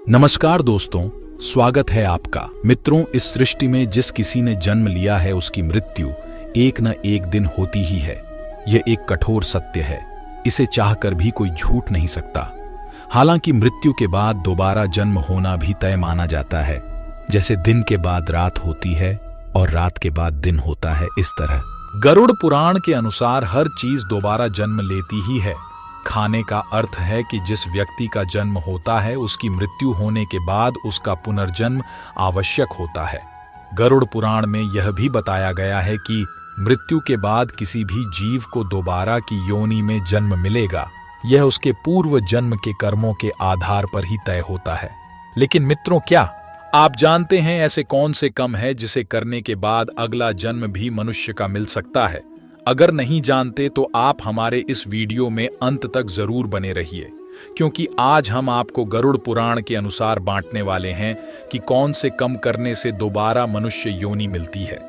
नमस्कार दोस्तों, स्वागत है आपका। मित्रों, इस सृष्टि में जिस किसी ने जन्म लिया है उसकी मृत्यु एक न एक दिन होती ही है। यह एक कठोर सत्य है, इसे चाहकर भी कोई झूठ नहीं सकता। हालांकि मृत्यु के बाद दोबारा जन्म होना भी तय माना जाता है। जैसे दिन के बाद रात होती है और रात के बाद दिन होता है, इस तरह गरुड़ पुराण के अनुसार हर चीज दोबारा जन्म लेती ही है। खाने का अर्थ है कि जिस व्यक्ति का जन्म होता है उसकी मृत्यु होने के बाद उसका पुनर्जन्म आवश्यक होता है। गरुड़ पुराण में यह भी बताया गया है कि मृत्यु के बाद किसी भी जीव को दोबारा की योनि में जन्म मिलेगा। यह उसके पूर्व जन्म के कर्मों के आधार पर ही तय होता है। लेकिन मित्रों, क्या आप जानते हैं ऐसे कौन से कर्म है जिसे करने के बाद अगला जन्म भी मनुष्य का मिल सकता है? अगर नहीं जानते तो आप हमारे इस वीडियो में अंत तक जरूर बने रहिए, क्योंकि आज हम आपको गरुड़ पुराण के अनुसार बांटने वाले हैं कि कौन से कर्म करने से दोबारा मनुष्य योनि मिलती है।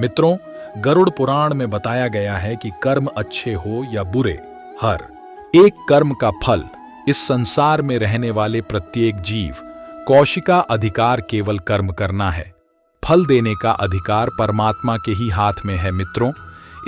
मित्रों, गरुड़ पुराण में बताया गया है कि कर्म अच्छे हो या बुरे, हर एक कर्म का फल इस संसार में रहने वाले प्रत्येक जीव कौशिका अधिकार केवल कर्म करना है। फल देने का अधिकार परमात्मा के ही हाथ में है। मित्रों,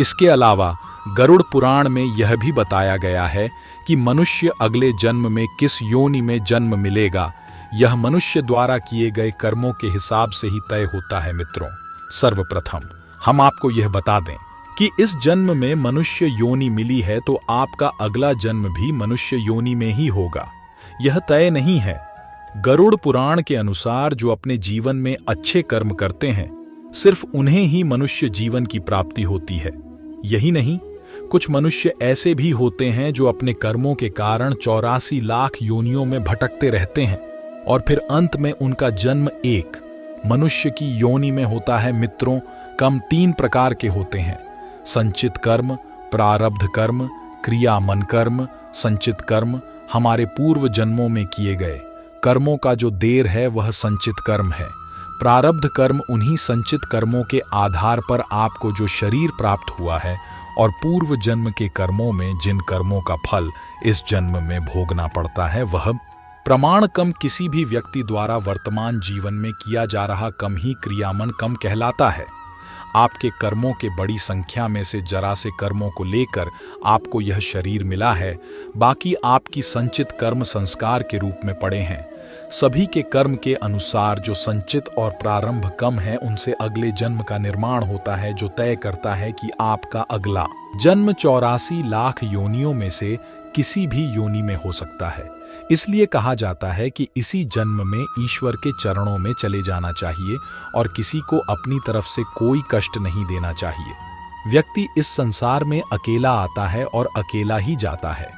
इसके अलावा गरुड़ पुराण में यह भी बताया गया है कि मनुष्य अगले जन्म में किस योनि में जन्म मिलेगा, यह मनुष्य द्वारा किए गए कर्मों के हिसाब से ही तय होता है। मित्रों, सर्वप्रथम हम आपको यह बता दें कि इस जन्म में मनुष्य योनि मिली है तो आपका अगला जन्म भी मनुष्य योनि में ही होगा, यह तय नहीं है। गरुड़ पुराण के अनुसार जो अपने जीवन में अच्छे कर्म करते हैं, सिर्फ उन्हें ही मनुष्य जीवन की प्राप्ति होती है। यही नहीं, कुछ मनुष्य ऐसे भी होते हैं जो अपने कर्मों के कारण 84 लाख योनियों में भटकते रहते हैं और फिर अंत में उनका जन्म एक मनुष्य की योनि में होता है। मित्रों, कर्म 3 प्रकार के होते हैं: संचित कर्म, प्रारब्ध कर्म, क्रियामन कर्म। संचित कर्म हमारे पूर्व जन्मों में किए गए कर्मों का जो देर है वह संचित कर्म है। प्रारब्ध कर्म उन्हीं संचित कर्मों के आधार पर आपको जो शरीर प्राप्त हुआ है और पूर्व जन्म के कर्मों में जिन कर्मों का फल इस जन्म में भोगना पड़ता है, वह प्रमाण कर्म किसी भी व्यक्ति द्वारा वर्तमान जीवन में किया जा रहा कर्म ही क्रियामन कर्म कहलाता है। आपके कर्मों के बड़ी संख्या में से जरा से कर्मों को लेकर आपको यह शरीर मिला है, बाकी आपकी संचित कर्म संस्कार के रूप में पड़े हैं। सभी के कर्म के अनुसार जो संचित और प्रारंभ कर्म है, उनसे अगले जन्म का निर्माण होता है, जो तय करता है कि आपका अगला जन्म 84 लाख योनियों में से किसी भी योनि में हो सकता है। इसलिए कहा जाता है कि इसी जन्म में ईश्वर के चरणों में चले जाना चाहिए और किसी को अपनी तरफ से कोई कष्ट नहीं देना चाहिए। व्यक्ति इस संसार में अकेला आता है और अकेला ही जाता है।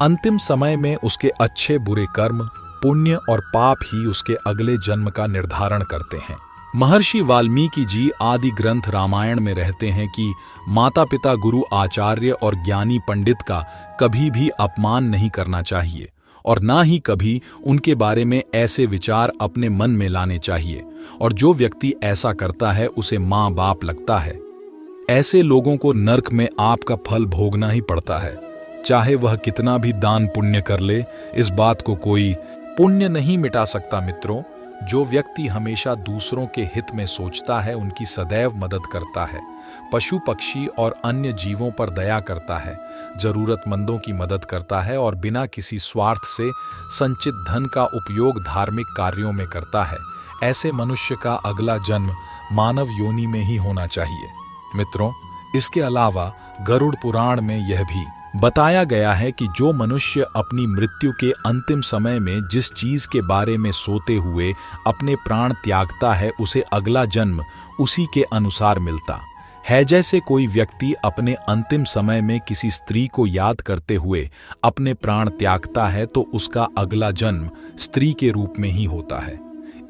अंतिम समय में उसके अच्छे बुरे कर्म, पुण्य और पाप ही उसके अगले जन्म का निर्धारण करते हैं। महर्षि वाल्मीकि जी आदि ग्रंथ रामायण में रहते हैं कि माता पिता, गुरु, आचार्य और ज्ञानी पंडित का कभी भी अपमान नहीं करना चाहिए और ना ही कभी उनके बारे में ऐसे विचार अपने मन में लाने चाहिए, और जो व्यक्ति ऐसा करता है उसे माँ बाप लगता है। ऐसे लोगों को नरक में आपका फल भोगना ही पड़ता है, चाहे वह कितना भी दान पुण्य कर ले। इस बात को कोई पुण्य नहीं मिटा सकता। मित्रों, जो व्यक्ति हमेशा दूसरों के हित में सोचता है, उनकी सदैव मदद करता है, पशु पक्षी और अन्य जीवों पर दया करता है, जरूरतमंदों की मदद करता है और बिना किसी स्वार्थ से संचित धन का उपयोग धार्मिक कार्यों में करता है, ऐसे मनुष्य का अगला जन्म मानव योनि में ही होना चाहिए। मित्रों, इसके अलावा गरुड़ पुराण में यह भी बताया गया है कि जो मनुष्य अपनी मृत्यु के अंतिम समय में जिस चीज के बारे में सोते हुए अपने प्राण त्यागता है, उसे अगला जन्म उसी के अनुसार मिलता है। जैसे कोई व्यक्ति अपने अंतिम समय में किसी स्त्री को याद करते हुए अपने प्राण त्यागता है तो उसका अगला जन्म स्त्री के रूप में ही होता है।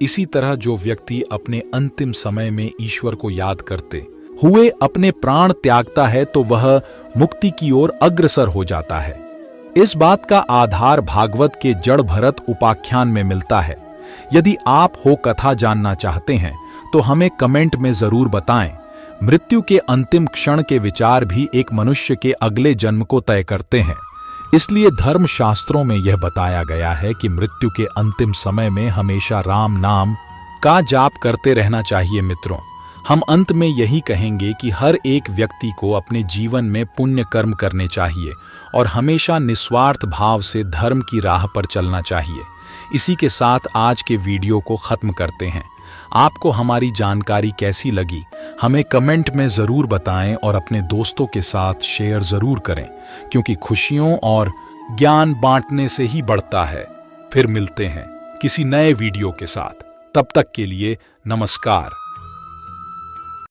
इसी तरह जो व्यक्ति अपने अंतिम समय में ईश्वर को याद करते हुए अपने प्राण त्यागता है तो वह मुक्ति की ओर अग्रसर हो जाता है। इस बात का आधार भागवत के जड़ भरत उपाख्यान में मिलता है। यदि आप हो कथा जानना चाहते हैं तो हमें कमेंट में जरूर बताएं। मृत्यु के अंतिम क्षण के विचार भी एक मनुष्य के अगले जन्म को तय करते हैं। इसलिए धर्मशास्त्रों में यह बताया गया है कि मृत्यु के अंतिम समय में हमेशा राम नाम का जाप करते रहना चाहिए। मित्रों, हम अंत में यही कहेंगे कि हर एक व्यक्ति को अपने जीवन में पुण्य कर्म करने चाहिए और हमेशा निस्वार्थ भाव से धर्म की राह पर चलना चाहिए। इसी के साथ आज के वीडियो को खत्म करते हैं। आपको हमारी जानकारी कैसी लगी हमें कमेंट में ज़रूर बताएं और अपने दोस्तों के साथ शेयर ज़रूर करें, क्योंकि खुशियों और ज्ञान बांटने से ही बढ़ता है। फिर मिलते हैं किसी नए वीडियो के साथ। तब तक के लिए नमस्कार।